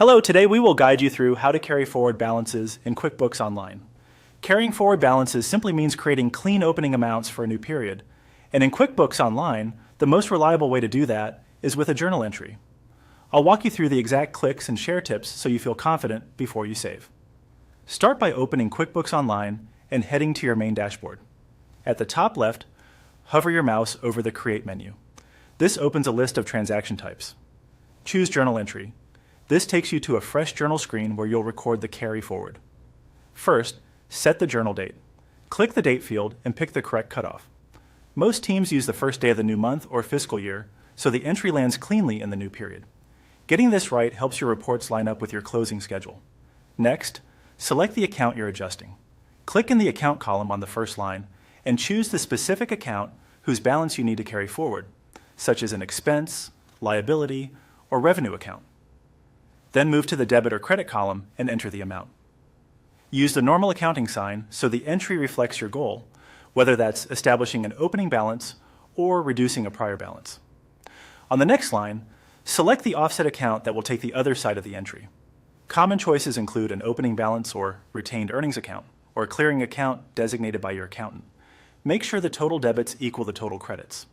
Hello, today we will guide you through how to carry forward balances in QuickBooks Online. Carrying forward balances simply means creating clean opening amounts for a new period. And in QuickBooks Online, the most reliable way to do that is with a journal entry. I'll walk you through the exact clicks and share tips so you feel confident before you save. Start by opening QuickBooks Online and heading to your main dashboard. At the top left, hover your mouse over the Create menu. This opens a list of transaction types. Choose Journal Entry. This takes you to a fresh journal screen where you'll record the carry forward. First, set the journal date. Click the date field and pick the correct cutoff. Most teams use the first day of the new month or fiscal year, so the entry lands cleanly in the new period. Getting this right helps your reports line up with your closing schedule. Next, select the account you're adjusting. Click in the account column on the first line and choose the specific account whose balance you need to carry forward, such as an expense, liability, or revenue account. Then move to the debit or credit column and enter the amount. Use the normal accounting sign so the entry reflects your goal, whether that's establishing an opening balance or reducing a prior balance. On the next line, select the offset account that will take the other side of the entry. Common choices include an opening balance or retained earnings account, or a clearing account designated by your accountant. Make sure the total debits equal the total credits.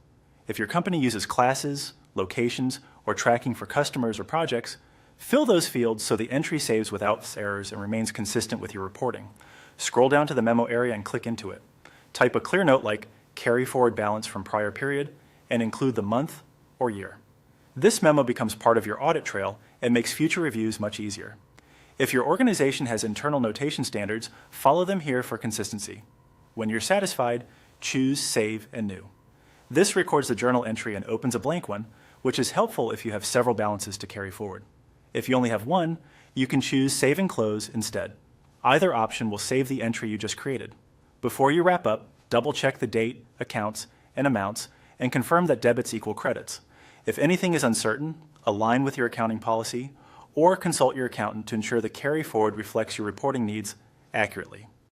If your company uses classes, locations, or tracking for customers or projects, fill those fields so the entry saves without errors and remains consistent with your reporting. Scroll down to the memo area and click into it. Type a clear note like carry forward balance from prior period and include the month or year. This memo becomes part of your audit trail and makes future reviews much easier. If your organization has internal notation standards, follow them here for consistency. When you're satisfied, choose Save and New. This records the journal entry and opens a blank one, which is helpful if you have several balances to carry forward. If you only have one, you can choose Save and Close instead. Either option will save the entry you just created. Before you wrap up, double-check the date, accounts, and amounts, and confirm that debits equal credits. If anything is uncertain, align with your accounting policy, or consult your accountant to ensure the carry forward reflects your reporting needs accurately.